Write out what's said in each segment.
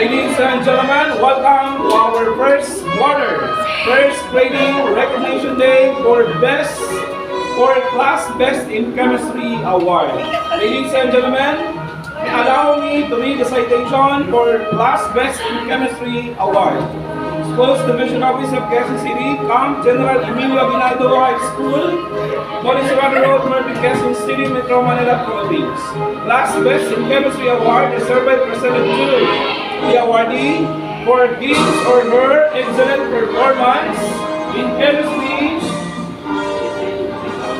Ladies and gentlemen, welcome to our first first grading recognition day for class best in chemistry award. Ladies and gentlemen, allow me to read the citation for class best in chemistry award. Schools Division Office of Quezon City, Camp General Emilio Aguinaldo High School, Montserrat Road, Murphy, Quezon City, Metro Manila, Philippines. Class Best in Chemistry Award is hereby presented to the awardee for his or her excellent performance in chemistry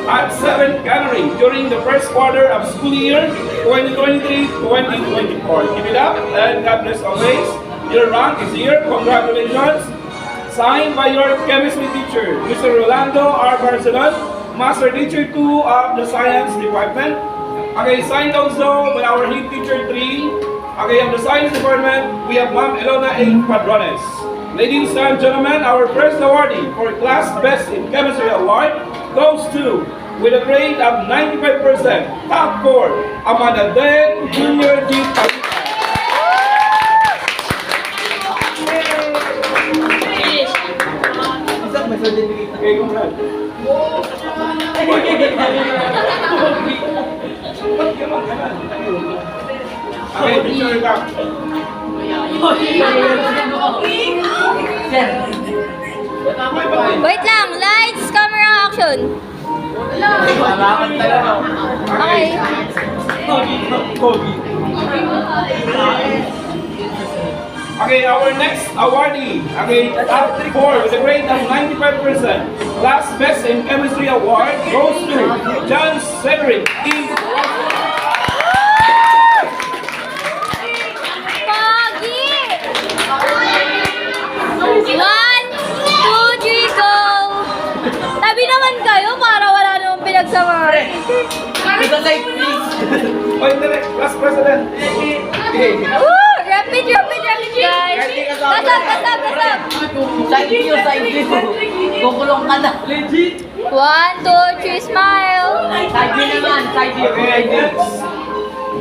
at 7th Canary during the first quarter of school year 2023-2024. Give it up and God bless always. Your rank is here. Congratulations. Signed by your chemistry teacher, Mr. Rolando R. Barcelon, Master Teacher 2 of the Science Department. Okay, signed also by our head teacher 3. Okay, of the Science Department, we have Ma'am Elona A. Padrones. Ladies and gentlemen, our first awardee for Class Best in Chemistry Award goes to, with a grade of 95%, top 4, Amanda Den Junior G. Okay, congrats. Okay, picture it up. Wait lang, lights, camera, action. Okay. Okay, our next awardee, okay, top 4 with a grade of 95%, Class Best in Chemistry Award goes to John Cedric E. Pogi! 1, 2, 3, go! Tabi naman kayo para wala namang pinagsamahan. Point direct, Class President. Woo! Rapid, guys! Kasab! Side view. Kukulong ka na. Legit. 1, 2, 3, smile! Side view naman. Side view. Okay, next.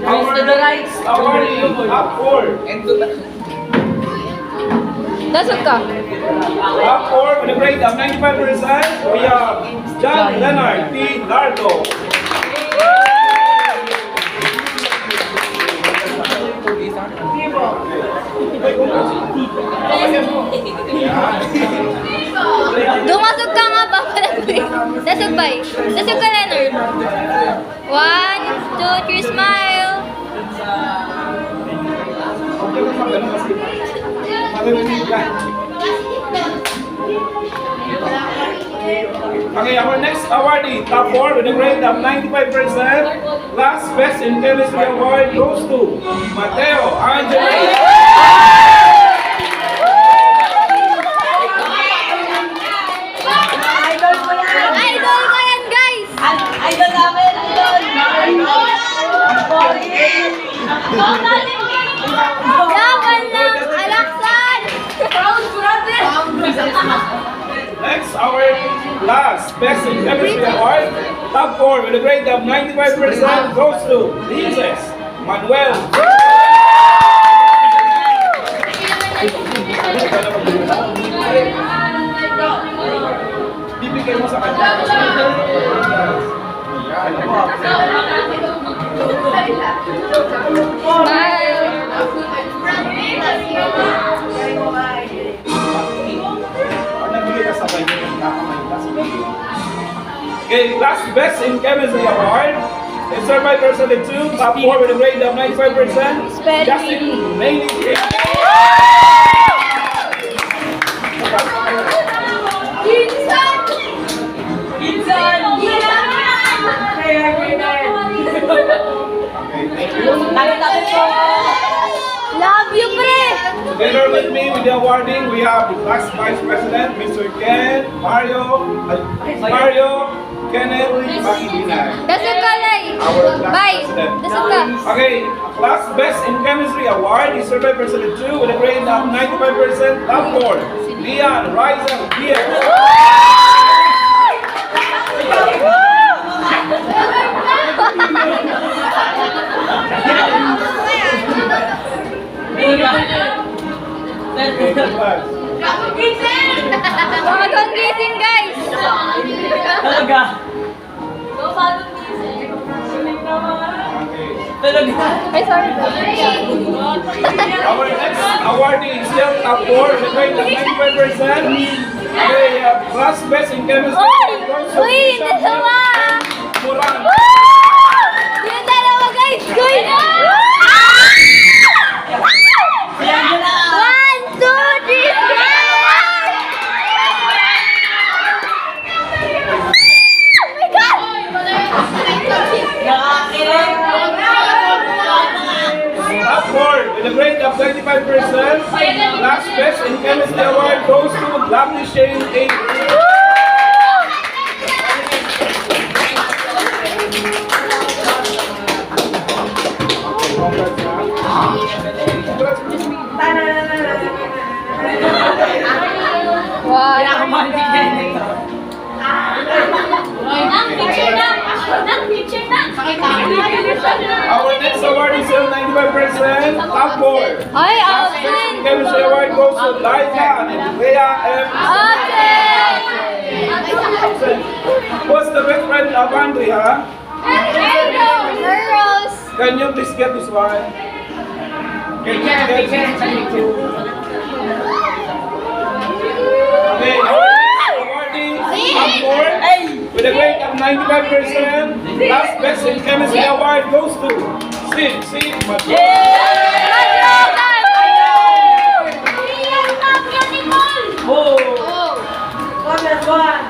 Face to the right. Awardee, top 4. Dasog ka. Top 4 with a grade of 95%, we have John Leonard T. Largo. Dumasog ka nga ba? Dasog ba? Dasog ka, Leonard. 1, 2, 3, smile! Okay, our next awardee, top 4 with a grade of 95%, Class Best in Chemistry Award goes to Mateo Angelo. Idol ko yan, guys! Idol namin. Laban lang! Alaksan! Next, our last Best in Chemistry Award, top 4 with a grade of 95% goes to Princess Manuel. Bibigay mo sa kanya. Okay, Class Best in Chemistry Award is served by President 2, top 4 with a grade of 95%. Justin Maynard. Love you, pre! Together with me with the awarding, we have the Class Vice President, Mr. Mario Kenneth Bakibinay. Dasog ka, Lai! Our class Bye! president. Dasog ka! Okay, Class Best in Chemistry Award is served by President 2 with a grade of 95%, top 4. Leon Riza Diaz. Bagong gising, guys! Talaga. Talaga. Ay, sorry. Our next awardee is still top 4 with a grade of 95%. Okay, class best in chemistry. Uy! goes to Uy, yung Bishop dalawa! Moran. Yung dalawa, guys! Good! Yan yun na. 1, 2, 3, Oh my God! Nakakilig. Top 4 with a grade of 95%. Class best in chemistry award goes to Lovely Shane A. Wow! Romantic yan eh. Our next award is still 95%. Top 4. Ay, Class best in Alvin! chemistry award goes to Liza and Andrea M. Alvin! Who's the best friend of Andrea? Girls! Can you please get this one? Can you get this? Okay, our next awardee is top 4 with a grade of 95%. Last best in chemistry award goes to Sid Oh. One and one.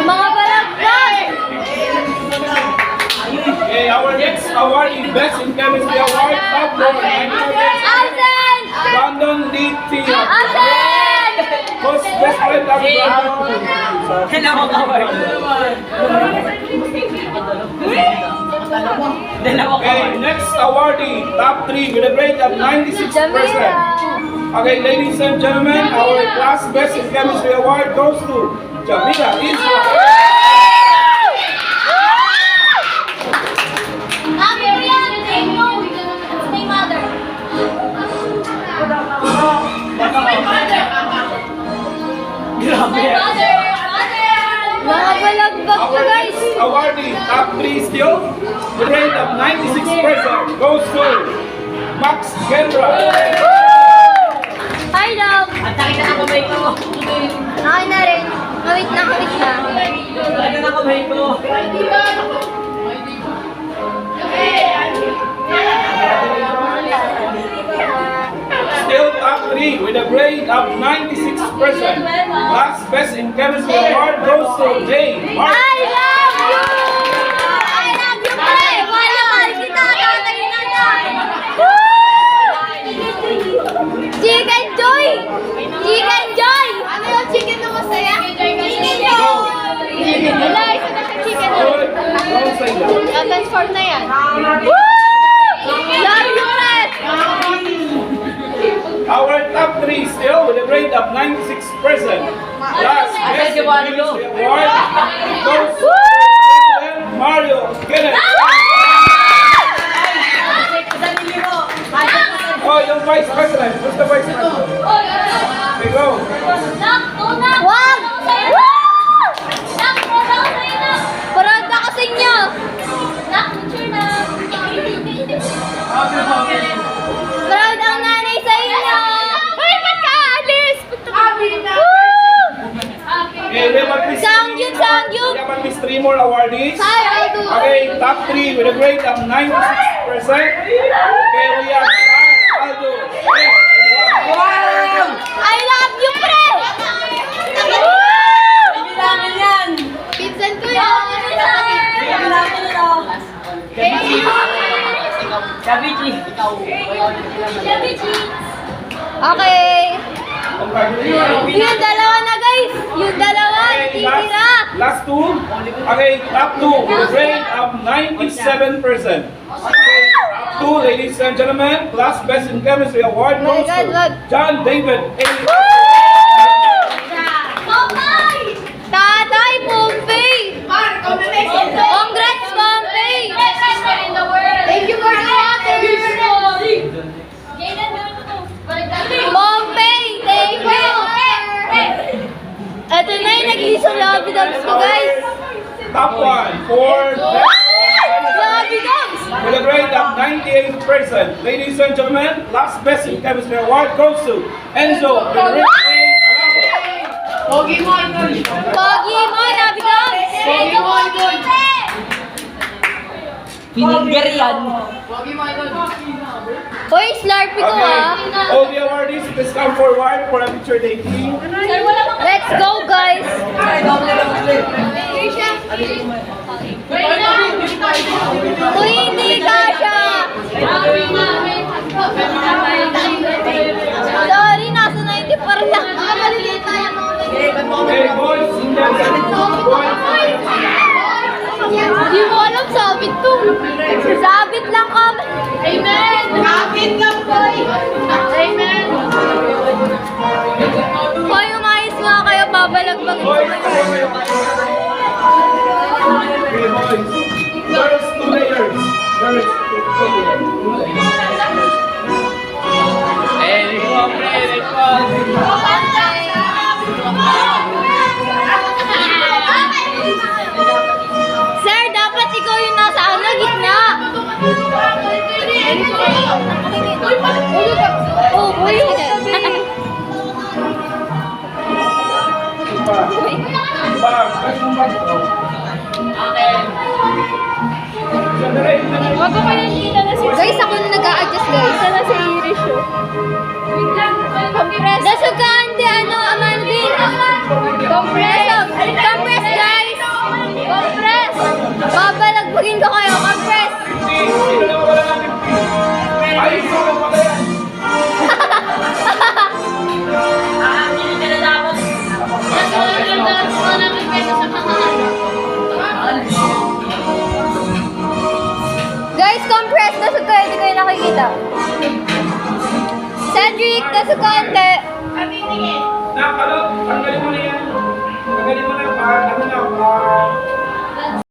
Mga balagdag! Okay, our next award is best in chemistry award top 4 Alvin! Brandon Lee Tia. Alvin! Who's best friend of Brandon? Dalawa kaway. Dalawa Okay, kaway. next awardee, top 3 with a grade of 96%. Okay, ladies and gentlemen, our class best in chemistry award goes to Jamila Israel. Grabe yan. Mga balagdag Our to, guys! next awardee, top 3 still, the grade of 96% goes to Max Gendra. Hi, love! Ang sakit na kamay ko. Akin na rin. Kawit na, kawit na. Sakit na kamay ko. Still top 3 with a grade of 96%. Class best in chemistry award goes to Jay Mark. I love you! I love you, pre! Mahal kita, tatay na lang! Chicken Joy! Chicken Joy! Ano yung chicken na masaya? Chicken Joy! Wala, isa na siya chicken Joy. Don't say that. Transform na yan. Woo! Love you, pre! Our top 3 still with a grade of 96%. Class best in chemistry award goes to President Mario Kenneth. Oh, yung Vice President. Who's the Vice President? Okay, go. Wag! Parang kasi niyo! Proud ang nanay sa inyo! Ay, ba't ka alis? Okay, we have at least Sound yun, sound yun! we have at least 3 more awardees. I'll do. Okay, top 3 with a grade of 96%. Okay, we have Aldo. Wow! I love you, pre! Hindi namin yan. Pinsan ko yun! Hindi namin yan. Gabichi. Okay. Congratulations. Yung dalawa na, guys! Yung dalawa, Okay, titira! last 2. Okay, top 2 with a grade of 97%. Okay, top 2, ladies and gentlemen, class best in chemistry award My goes God, to wag. John David A. Tatay, Pompey! Congrats, Pompey! Thank you for the water! 38th person. Ladies and gentlemen, last best in chemistry award goes to Enzo Enrique Alabo. Pogi mo, idol. Pogi mo, nabigam! Pogi mo, idol. Pinagger yan. Pogi mo, idol. Hoy, Slurpee ko ah! Okay, all the awardees, please come forward for a picture taking. Let's go, guys! Uy, hindi kasha! Sorry, nasa 90 pa rin lang. Okay, boys, Hindi mo alam, sabit to. Sabit lang kami. Amen! Sabit lang, boy! Amen! Hoy, umayos nga kayo, babalagbagin ko boys, kayo. okay, boys. Girls, 2 layers. Girls, 2 layers. Sir, dapat ikaw yung nasa ano, gitna. Oh, boy. Wag ko kayo nakita na si... Guys, ako na nag-a-adjust, guys. Sana si Irish, oh. Compress. Dasugan, ano, Amandine. Compress. Compress, guys. Compress. Babalagbagin ko kayo. Compress. Sino na wala natin? Ay, ikaw lang pala yan. Hindi ka na dapat. Guys, compress. Dasug kayo. Hindi kayo nakikita. Cedric, dasug konti. Tanggalin mo na yan. Tanggalin mo na, ano na,